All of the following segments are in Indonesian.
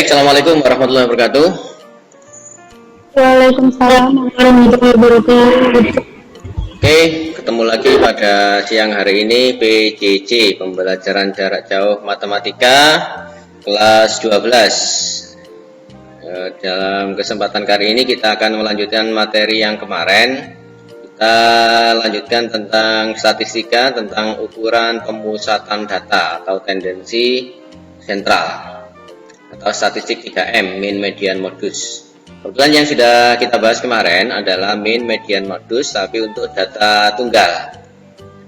Assalamualaikum warahmatullahi wabarakatuh. Waalaikumsalam warahmatullahi wabarakatuh. Oke, ketemu lagi pada siang hari ini PJJ, pembelajaran jarak jauh matematika kelas 12. Dalam kesempatan kali ini kita akan melanjutkan materi yang kemarin. Kita lanjutkan tentang statistika, tentang ukuran pemusatan data atau tendensi sentral atau statistik 3M, mean, median, modus. Kebetulan yang sudah kita bahas kemarin adalah mean, median, modus, tapi untuk data tunggal.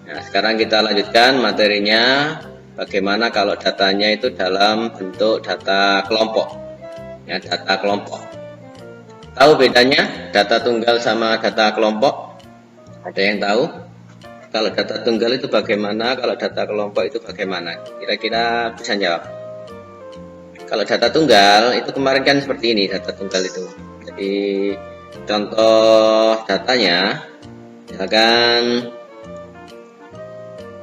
Nah, sekarang kita lanjutkan materinya, bagaimana kalau datanya itu dalam bentuk data kelompok. Ya, data kelompok. Tahu bedanya data tunggal sama data kelompok? Ada yang tahu? Kalau data tunggal itu bagaimana, kalau data kelompok itu bagaimana? Kira-kira bisa jawab? Kalau data tunggal itu kemarin kan seperti ini, data tunggal itu. Jadi contoh datanya, misalkan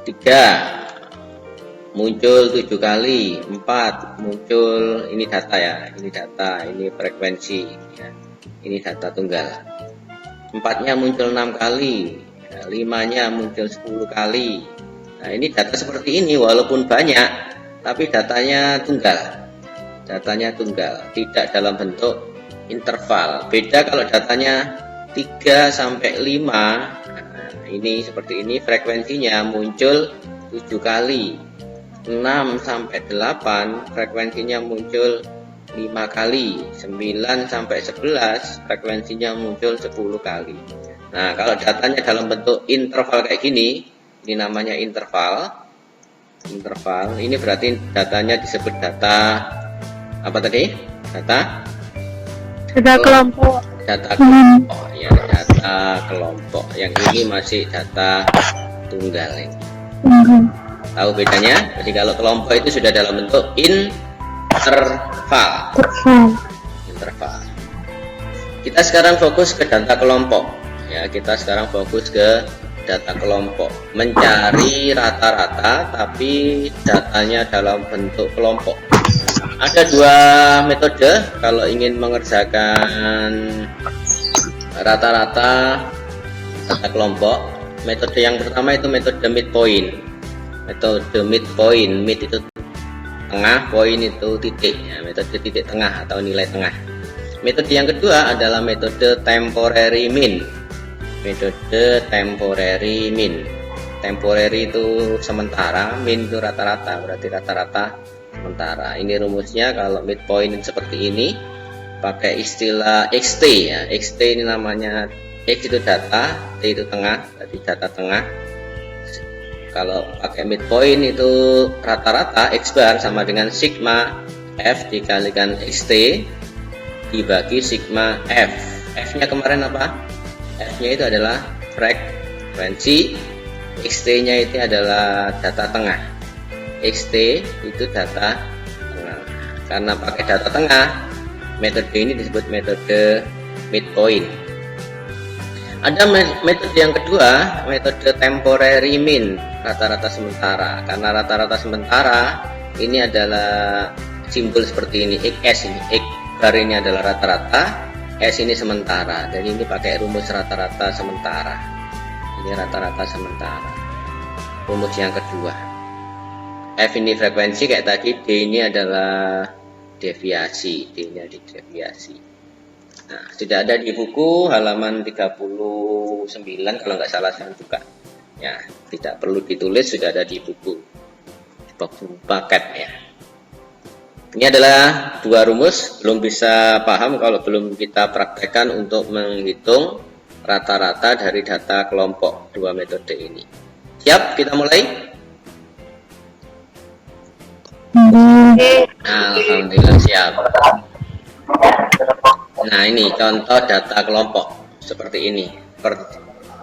3 muncul 7 kali, 4 muncul, ini data ya, ini frekuensi ya. Ini data tunggal. 4-nya muncul 6 kali, 5-nya muncul 10 kali. Nah, ini data seperti ini walaupun banyak, tapi datanya tunggal. Datanya tunggal, tidak dalam bentuk interval. Beda kalau datanya 3 sampai 5. Nah, ini seperti ini, frekuensinya muncul 7 kali. 6 sampai 8 frekuensinya muncul 5 kali. 9 sampai 11 frekuensinya muncul 10 kali. Nah, kalau datanya dalam bentuk interval kayak gini, ini namanya interval. Interval ini berarti datanya disebut data apa tadi? Data kelompok. Data kelompok ya, data kelompok. Yang ini masih data tunggal ini. Tahu bedanya? Jadi kalau kelompok itu sudah dalam bentuk interval. Interval. Kita sekarang fokus ke data kelompok. Ya, kita sekarang fokus ke data kelompok. Mencari rata-rata tapi datanya dalam bentuk kelompok. Ada 2 metode kalau ingin mengerjakan rata-rata data kelompok. Metode yang pertama itu metode midpoint. Metode midpoint, mid itu tengah, point itu titik. Ya, metode titik tengah atau nilai tengah. Metode yang kedua adalah metode temporary mean. Metode temporary mean. Temporary itu sementara, mean itu rata-rata, berarti rata-rata sementara. Ini rumusnya kalau midpoint seperti ini, pakai istilah XT ya. XT ini namanya, X itu data, T itu tengah, jadi data tengah. Kalau pakai midpoint itu rata-rata, X bar sama dengan sigma F dikalikan XT dibagi sigma F. F nya kemarin apa? F nya itu adalah frekuensi, XT nya itu adalah data tengah. XT itu data tengah. Karena pakai data tengah, metode ini disebut metode midpoint. Ada metode yang kedua, metode temporary mean, rata-rata sementara. Karena rata-rata sementara ini adalah simbol seperti ini, XS ini, X bar ini adalah rata-rata, S ini sementara. Jadi ini pakai rumus rata-rata sementara. Ini rata-rata sementara. Rumus yang kedua. F ini frekuensi kayak tadi, D ini adalah deviasi, D ini ada deviasi. Nah, sudah ada di buku halaman 39 kalau nggak salah saya buka. Ya, tidak perlu ditulis, sudah ada di buku paket ya. Ini adalah 2 rumus, belum bisa paham kalau belum kita praktekkan untuk menghitung rata-rata dari data kelompok 2 metode ini. Siap, kita mulai? Alhamdulillah siap. Nah, ini contoh data kelompok seperti ini.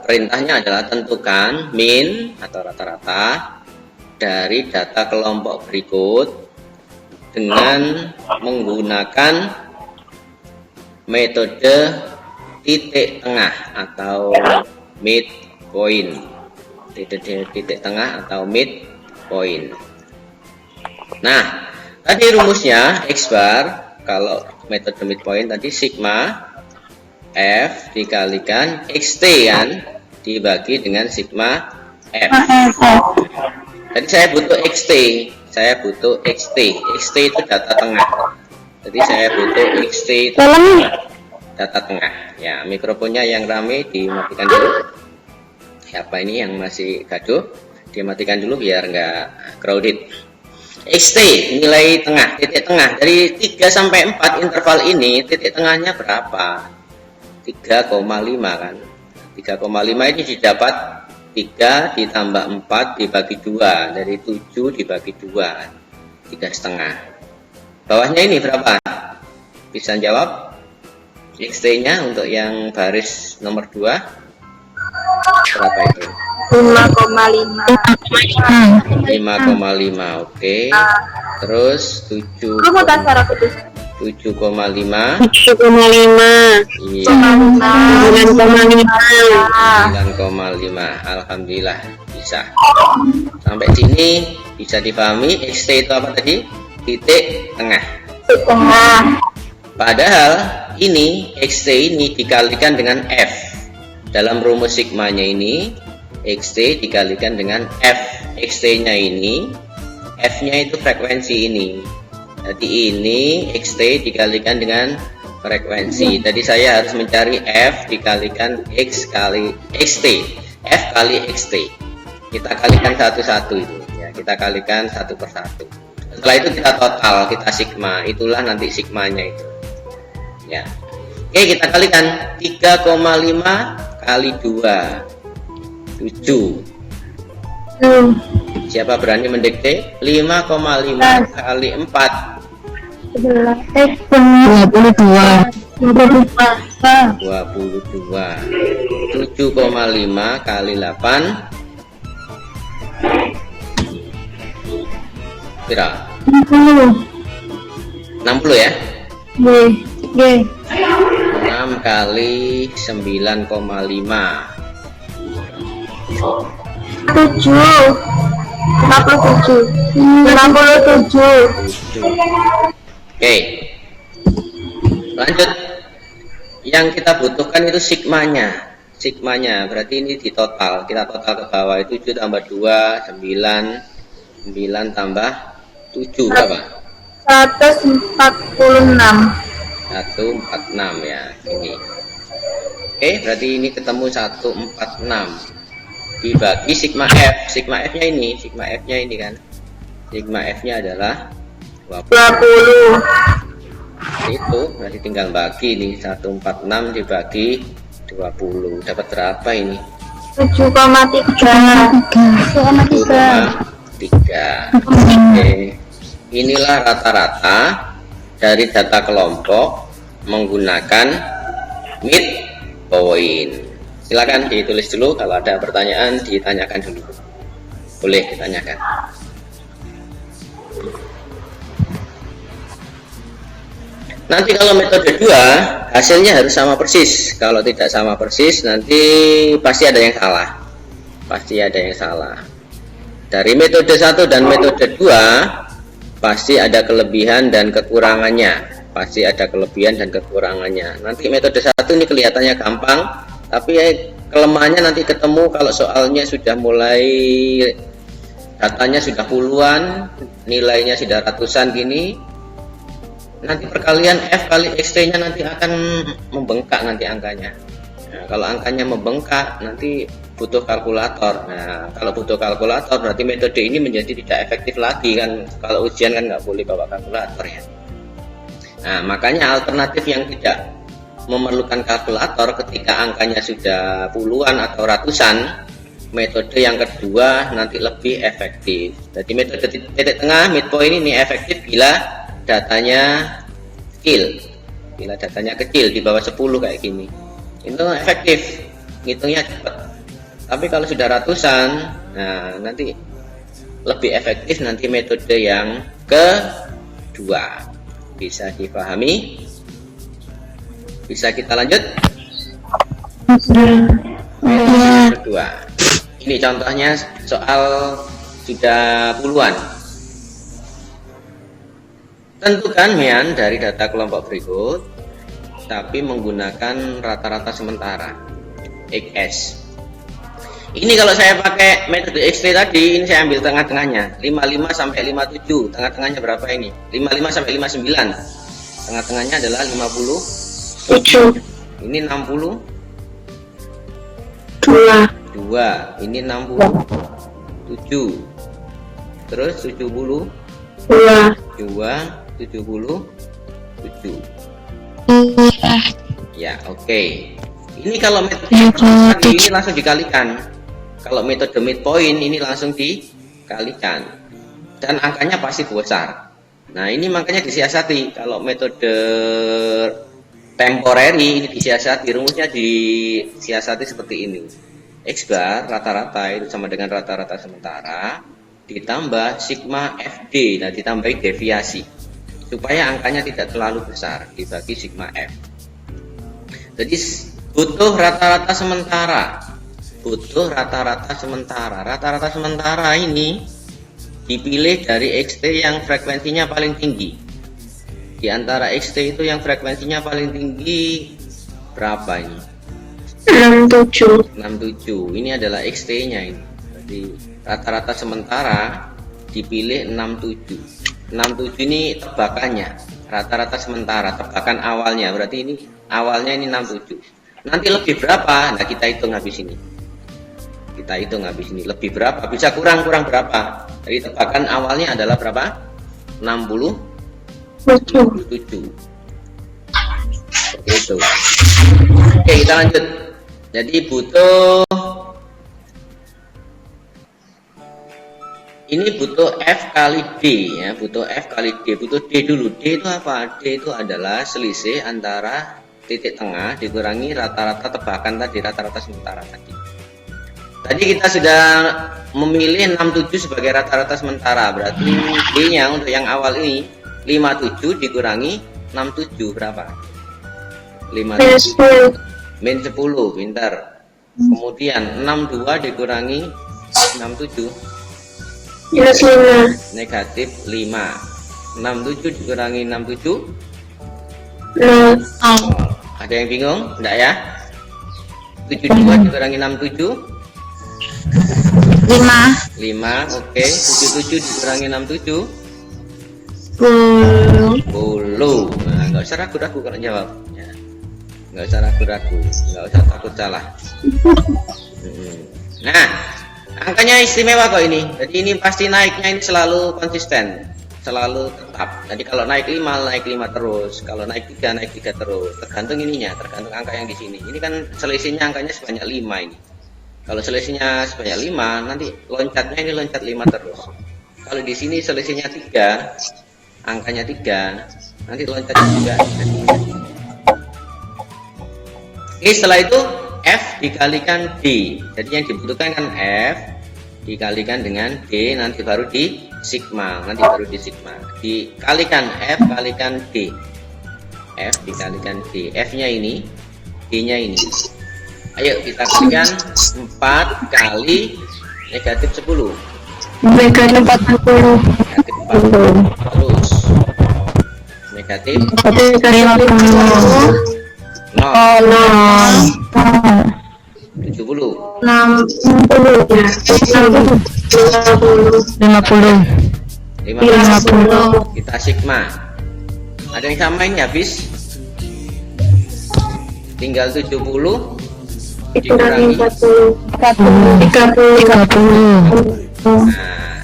Perintahnya adalah tentukan mean atau rata-rata dari data kelompok berikut dengan menggunakan metode titik tengah atau midpoint. Titik tengah atau midpoint. Nah, tadi rumusnya X bar kalau metode midpoint tadi sigma F dikalikan XT kan, dibagi dengan sigma F. Jadi saya butuh XT, XT itu data tengah. Jadi saya butuh XT itu data tengah. Ya, mikrofonnya yang rame dimatikan dulu. Siapa ini yang masih gaduh? Dimatikan dulu biar nggak crowded. XT nilai tengah, titik tengah dari 3 sampai 4 interval ini, titik tengahnya berapa? 3,5 kan. 3,5 ini didapat 3 ditambah 4 dibagi 2, dari 7 dibagi 2, 3,5. Bawahnya ini berapa? Bisa jawab? XT nya untuk yang baris nomor 2 berapa itu? 5,5. Oke. Terus 7,5. 9,5. Alhamdulillah bisa. Sampai sini bisa dipahami. XT itu apa tadi? Titik tengah. Padahal ini XT ini dikalikan dengan F. Dalam rumus sigmanya ini XT dikalikan dengan F. XT nya ini, F nya itu frekuensi ini. Jadi ini XT dikalikan dengan frekuensi. Jadi saya harus mencari F dikalikan X kali XT. F kali XT. Kita kalikan satu-satu itu. Ya, kita kalikan satu per satu. Setelah itu kita total, kita sigma. Itulah nanti sigmanya itu. Ya. Oke, kita kalikan 3,5 kali 2. 7. Siapa berani mendikte? 5,5 kali 4. 22. 7,5 kali 8 berapa? 60 ya? 6 kali 9,5 57. Oke, lanjut. Yang kita butuhkan itu sigmanya. Berarti ini di total. Kita total ke bawah itu 7 tambah 2 9. 9 tambah 7 berapa? 146. 146 ya, ini. Oke, berarti ini ketemu 146 dibagi sigma F. Sigma F nya ini kan. Sigma F nya adalah 20. Itu berarti tinggal bagi nih, 146 dibagi 20 dapat berapa ini? 7,3. Oke. Inilah rata-rata dari data kelompok menggunakan midpoint. Silakan ditulis dulu, kalau ada pertanyaan ditanyakan dulu. Boleh ditanyakan. Nanti kalau metode 2 hasilnya harus sama persis. Kalau tidak sama persis nanti pasti ada yang salah. Dari metode 1 dan metode 2 pasti ada kelebihan dan kekurangannya. Nanti metode 1 ini kelihatannya gampang, tapi kelemahannya nanti ketemu kalau soalnya sudah mulai datanya sudah puluhan, nilainya sudah ratusan gini. Nanti perkalian F kali XT nya nanti akan membengkak nanti angkanya. Nah, kalau angkanya membengkak nanti butuh kalkulator. Nah, kalau butuh kalkulator berarti metode ini menjadi tidak efektif lagi kan. Kalau ujian kan nggak boleh bawa kalkulator ya. Nah, makanya alternatif yang tidak memerlukan kalkulator ketika angkanya sudah puluhan atau ratusan, metode yang kedua nanti lebih efektif. Jadi metode titik tengah midpoint ini efektif bila datanya kecil, di bawah 10 kayak gini, itu efektif, ngitungnya cepat. Tapi kalau sudah ratusan, nah nanti lebih efektif nanti metode yang kedua. Bisa dipahami? Bisa kita lanjut? Metode kedua. Ini contohnya soal sudah puluhan. Tentukan mean dari data kelompok berikut, tapi menggunakan rata-rata sementara XS. Ini kalau saya pakai metode X-ray tadi, ini saya ambil tengah-tengahnya 55 sampai 57. Tengah-tengahnya berapa ini? 55 sampai 59. Tengah-tengahnya adalah 7. Ini 60. 2. Ini 67. Terus 70. 77. Ya, oke. Ini kalau metode ini langsung dikalikan. Kalau metode midpoint ini langsung dikalikan. Dan angkanya pasti besar. Nah, ini makanya disiasati. Kalau metode temporary ini disiasati, rumusnya disiasati seperti ini. X bar rata-rata itu sama dengan rata-rata sementara ditambah sigma FD. Nah, ditambahi deviasi supaya angkanya tidak terlalu besar dibagi sigma F. Jadi butuh rata-rata sementara. Rata-rata sementara ini dipilih dari XT yang frekuensinya paling tinggi. Di antara XT itu yang frekuensinya paling tinggi berapa ini? 67. Ini adalah XT-nya ini. Jadi rata-rata sementara dipilih 67. 67 ini tebakannya. Rata-rata sementara, tebakan awalnya. Berarti ini awalnya ini 67. Nanti lebih berapa? Nah, kita hitung habis ini. Lebih berapa? Bisa kurang berapa? Jadi tebakan awalnya adalah berapa? 67. Seperti itu. Oke, kita lanjut. Jadi butuh F kali D ya, butuh F kali D, butuh D dulu. D itu apa? D itu adalah selisih antara titik tengah dikurangi rata-rata tebakan tadi, rata-rata sementara tadi. Tadi kita sudah memilih 67 sebagai rata-rata sementara, berarti D-nya untuk yang awal ini 57 dikurangi 67 berapa? 57 min 10, pintar. Kemudian 62 dikurangi 67 negatif 5. 67 dikurangi 67 ada yang bingung? Enggak ya? 72 dikurangi 67 5. Oke. 77 dikurangi 67 10. Nah, nggak usah ragu-ragu kalau jawab ya. Nggak usah ragu-ragu, nggak usah takut salah. Nah, angkanya istimewa kok ini. Jadi ini pasti naiknya ini selalu konsisten, selalu tetap. Jadi kalau naik 5 terus, kalau naik 3 terus. Tergantung ininya, tergantung angka yang di sini. Ini kan selisihnya angkanya sebanyak 5 ini. Kalau selisihnya sebanyak 5, nanti loncatnya ini loncat 5 terus. Kalau di sini selisihnya 3, angkanya 3, nanti loncatnya juga 3. Oke, setelah itu F dikalikan D. Jadi yang dibutuhkan kan F dikalikan dengan D, nanti baru di sigma, dikalikan F kalikan D. F dikalikan D. F-nya ini, D-nya ini. Ayo kita kalikan 4 kali negatif 10. Negatif 40. Negatif 40. Terus negatif 50. 70. 50. Kita sigma. Ada yang samain ya, habis? Tinggal 70 dikurangi 30. Nah,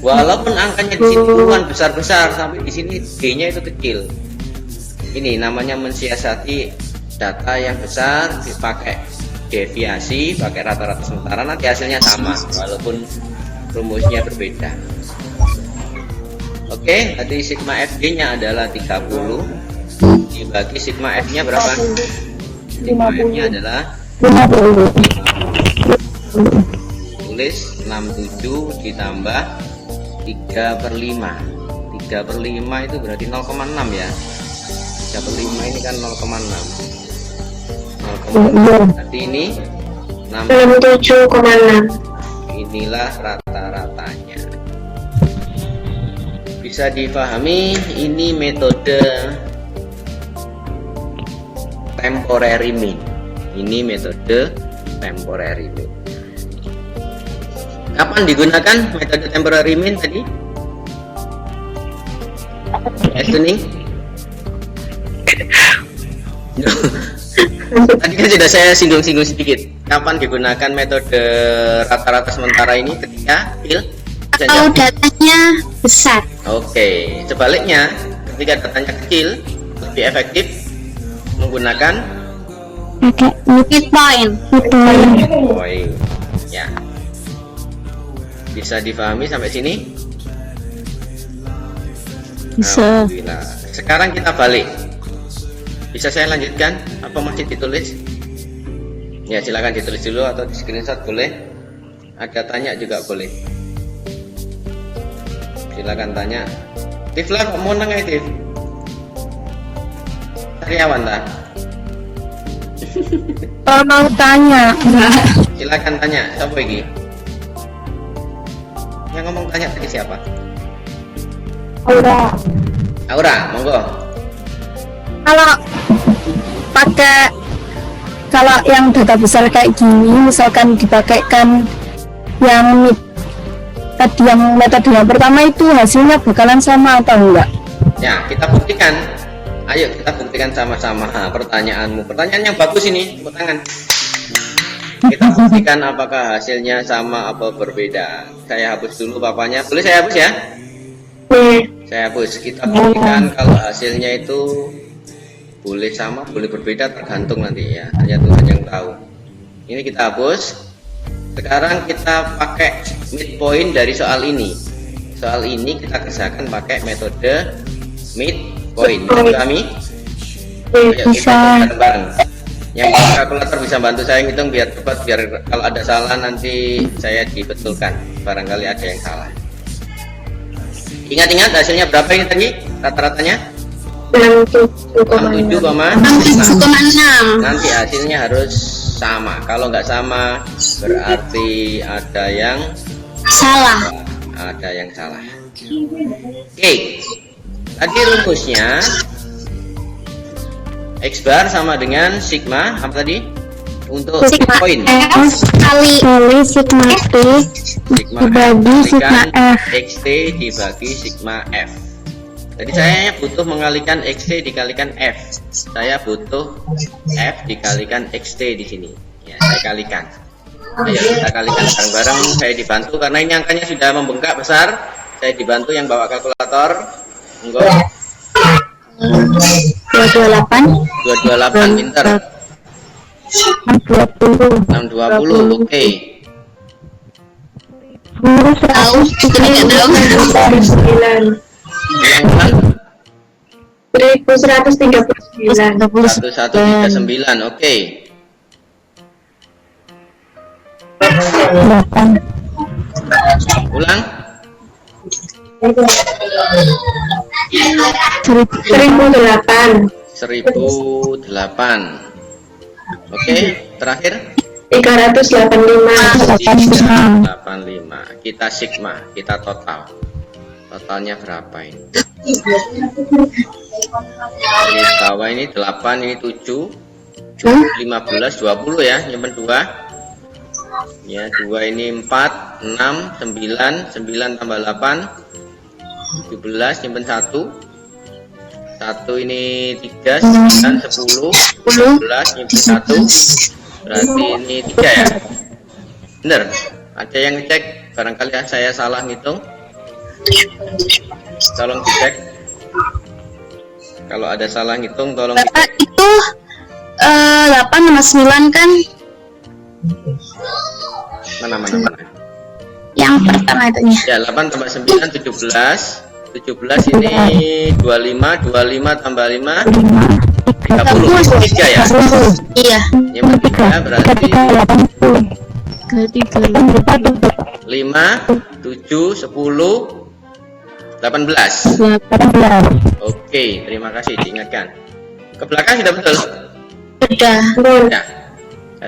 walaupun angkanya di sini puluhan besar-besar, sampai di sini D-nya itu kecil. Ini namanya mensiasati data yang besar dipakai deviasi, pakai rata-rata sementara, nanti hasilnya sama walaupun rumusnya berbeda. Oke, tadi sigma FD-nya adalah 30 dibagi sigma F-nya berapa? Sigma F-nya adalah 50. Tulis 67 ditambah 3/5. 3/5 itu berarti 0,6 ya. 3/5 ini kan 0,6. 0,6. Berarti ini 67,6. Inilah rata-ratanya. Bisa dipahami, ini metode temporary mean. Ini metode temporary mean. Kapan digunakan metode temporary mean tadi? Listening? Tadi kan sudah saya singgung-singgung sedikit. Kapan digunakan metode rata-rata sementara ini ketika Kalau datanya besar. Oke, sebaliknya ketika datanya kecil lebih efektif menggunakan Midpoint. point. Ya. Bisa difahami sampai sini? Bisa. Alhamdulillah. Sekarang kita balik. Bisa saya lanjutkan? Apa masih ditulis? Ya, silakan ditulis dulu atau di screenshot boleh. Ada tanya juga boleh. Silakan tanya. Tif lah, kok mau nengah Tif? Karyawan lah. Mau tanya. Silakan tanya. Siapa lagi? Yang ngomong tanya tadi siapa? Aura. Aura, monggo. Kalau yang data besar kayak gini, misalkan dipakaikan yang tadi yang metode yang pertama itu hasilnya bakalan sama atau enggak? Ya, kita buktikan. Ayo kita buktikan sama-sama. Pertanyaanmu, pertanyaan yang bagus ini, tepuk tangan. Kita buktikan apakah hasilnya sama atau berbeda. Saya hapus dulu papanya. Boleh saya hapus ya? Saya hapus. Kita buktikan kalau hasilnya itu boleh sama, boleh berbeda, tergantung nanti ya. Hanya Tuhan yang tahu. Ini kita hapus. Sekarang kita pakai midpoint dari soal ini. Soal ini kita kerjakan pakai metode midpoint. Bisa kami? Ayo kita bareng-bareng. Yang kalkulator bisa bantu saya ngitung biar cepat, biar kalau ada salah nanti saya dibetulkan. Barangkali ada yang salah. Ingat-ingat hasilnya berapa ini tadi? Rata-ratanya? 67,6. Nanti hasilnya harus sama. Kalau nggak sama berarti ada yang Salah. Ada yang salah. Oke. Tadi rumusnya X bar sama dengan sigma apa tadi? Untuk Sigma poin. F kali Sigma T Sigma dibagi F sigma dikalikan F. XT dibagi sigma F. Jadi saya butuh mengalikan XT dikalikan F. Saya butuh F dikalikan XT di sini. Ya, saya kalikan. Ayo kita kalikan bareng-bareng. Saya dibantu karena ini angkanya sudah membengkak besar. Saya dibantu yang bawa kalkulator. Monggo. 228 228 pinter. 20 620. Oke. Tahu? Ini nggak tahu. 1139. Oke. 8 Ulang. 1008 1008. Oke, terakhir 385 85. Kita sigma, kita total. Totalnya berapa ini? Ini bawah ini 8, ini 7, 15, 20 ya, nyimpen 2. Ya, 2 ini 4, 6, 9, 9 tambah 8, 17, nyimpen 1. 1 ini 3, 9, 10, 11, nyimpen 1. Berarti ini 3 ya. Bener? Ada yang ngecek? Barangkali saya salah ngitung. Tolong dicek. Kalau ada salah ngitung tolong dicek. Bapak itu 8 sama 9 kan? Mana. Yang pertama itunya. Ya, 8 tambah 9 17. 17 ini 25, 25 tambah 5 30. 3 ya. Iya. Yang ketiga berarti 5, 7, 10, 18. Oke, terima kasih diingatkan. Ke belakang sudah betul? Udah. Ya.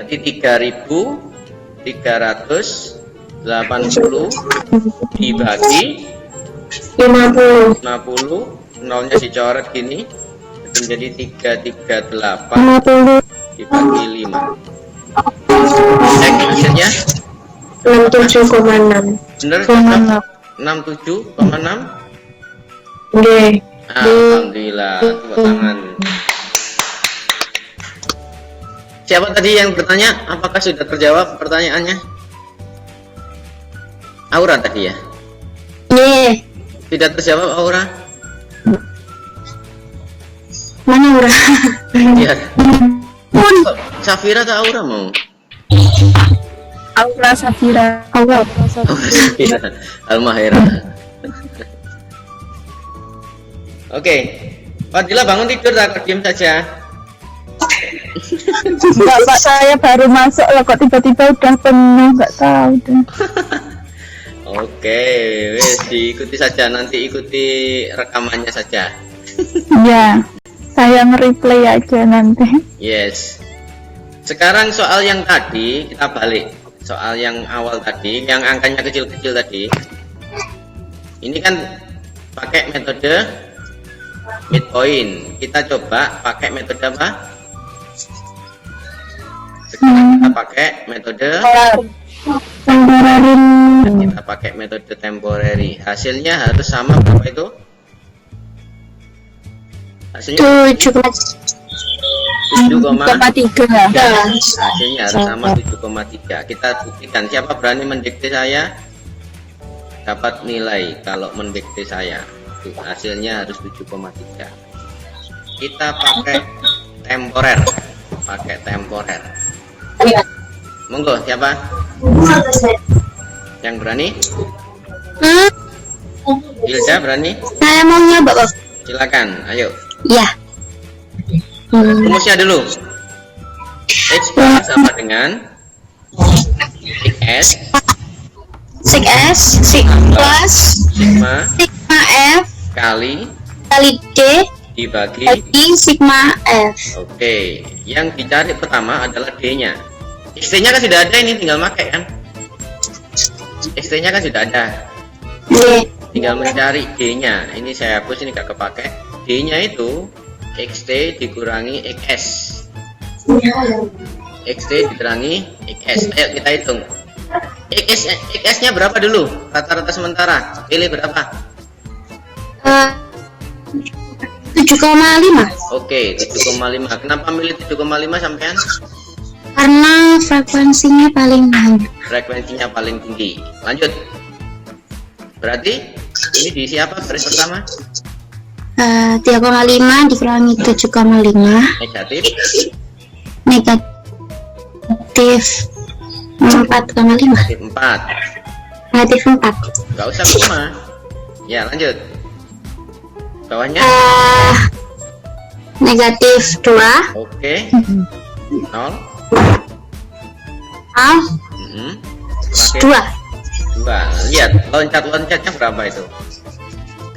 Jadi 3.380 dibagi 50. 50, nolnya dicoret gini menjadi 338 50. dibagi 5. Cek hasilnya 67,6. bener, 67,6. Oke. Alhamdulillah, tepuk tangan. Siapa tadi yang bertanya? Apakah sudah terjawab pertanyaannya? Aura tadi ya? Iya. Tidak terjawab Aura? Mana Aura? Iya. Safira atau Aura mau? Aura Safira. Aura. Safira. Al-Mahira. Oke. Fadila bangun tidur tak diam saja. Enggak, Pak, saya baru masuk loh, kok tiba-tiba udah penuh, nggak tahu deh. Oke, wes diikuti saja, nanti ikuti rekamannya saja. Ya, saya nge-replay aja nanti. Yes. Sekarang soal yang tadi kita balik. Soal yang awal tadi, yang angkanya kecil-kecil tadi. Ini kan pakai metode midpoint. Kita coba pakai metode apa? Sekarang kita pakai metode Temporary. kita pakai metode temporary. Hasilnya harus sama berapa itu? Hasilnya 7,3. 7,3. 3. Hasilnya harus sama 7,3. Kita buktikan. Siapa berani mendikte saya? Dapat nilai kalau mendikte saya. Tuh, hasilnya harus 7,3. Kita pakai temporer. Pakai temporer. Monggo, siapa yang berani? Hilda berani? Saya mau nyoba, Bos. Silakan, ayo. Ya. Rumusnya dulu. X sama dengan X Sik S, Sik plus sigma Sigma F kali D dibagi. bagi Sigma F. Oke, yang dicari pertama adalah D-nya. XT-nya kan sudah ada, ini tinggal pakai kan? XT-nya kan sudah ada. D. Tinggal mencari D-nya. Ini saya hapus, ini gak kepake. D-nya itu XT dikurangi XS. XT dikurangi XS. Ayo kita hitung. XS-nya berapa dulu? Rata-rata sementara. Pilih berapa? 7,5. Oke, 7,5. Kenapa milih 7,5 sampean? Karena frekuensinya paling banyak. Frekuensinya paling tinggi. Lanjut. Berarti ini diisi apa baris pertama? 3,5 dikurangi 7,5 Negatif. negatif 4,5. Negatif 4. Negatif 4. Gak usah koma. Ya, lanjut. Bawahnya. Negatif 2. Oke. 0. Mhm. Terakhir. 2. Lihat, loncat-loncatnya berapa itu?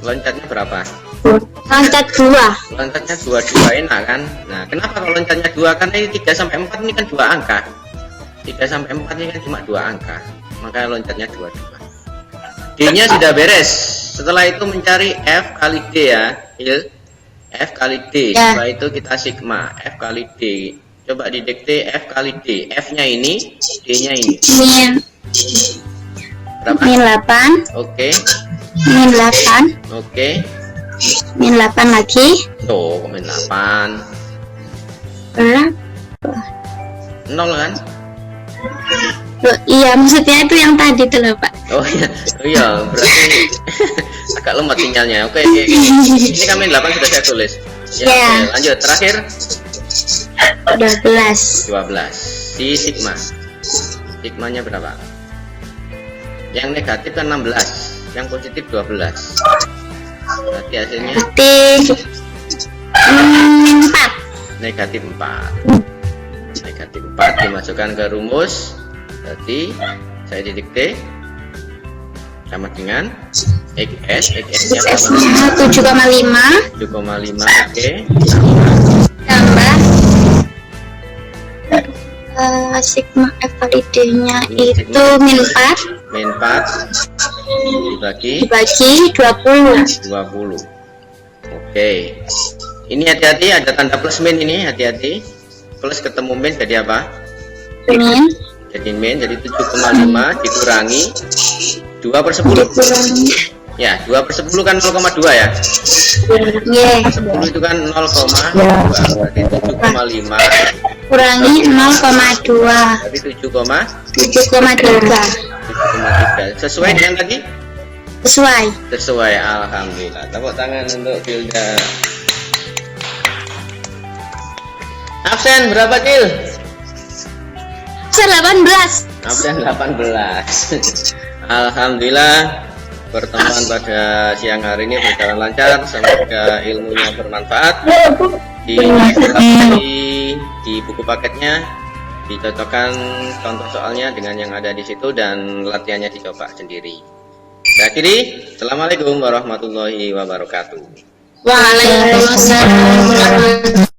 Loncatnya berapa? Loncat 2. Loncatnya 2 enak kan? Nah, kenapa kalau loncatnya 2? Karena ini 3 sampai 4 ini kan 2 angka. 3 sampai 4 ini kan cuma 2 angka. Makanya loncatnya 2. D-nya sudah beres. Setelah itu mencari F kali D ya, Hil. F kali D. Ya. Setelah itu kita sigma F kali D. Coba didikte F kali D. F-nya ini, D-nya ini. Berapa? Min 8. Oke. Min 8. Oke. Min 8 lagi. Tuh, min 8. Berapa? 0 kan? Loh, iya, maksudnya itu yang tadi tuh loh, Pak. Oh iya, oh iya, berarti agak lemot sinyalnya. Oke, oke. Ini kan min 8 sudah saya tulis. Ya, Ya. oke. Lanjut, terakhir 12. 12. Si sigma. Sigmanya berapa? Yang negatif kan 16, yang positif 12. Berarti hasilnya Negatif 4. negatif 4. Negatif 4 dimasukkan ke rumus. Berarti saya didikte sama dengan XS. XS-nya berapa? 7,5 7,5. Oke. tambah sigma F kali D-nya itu min 4 Min 4 dibagi dibagi 20. 20. Oke. Ini hati-hati, ada tanda plus min ini, hati-hati. Plus ketemu min jadi apa? Min. Jadi min, jadi 7,5 dikurangi 2/10. Ya, 2/10 kan 0,2 ya. Ye. 10 itu kan 0,2. Berarti 7,5. Kurangi 0,2. Berarti 7,3. 7,3. Sesuai dengan tadi? Sesuai. Sesuai, alhamdulillah. Tepuk tangan untuk Hilda. Absen berapa, Cil? 18. Absen 18. Alhamdulillah, pertemuan pada siang hari ini berjalan lancar. Semoga ilmunya bermanfaat. Di buku paketnya dicocokkan contoh soalnya dengan yang ada di situ dan latihannya dicoba sendiri. Saya akhiri. Assalamualaikum warahmatullahi wabarakatuh. Waalaikumsalam.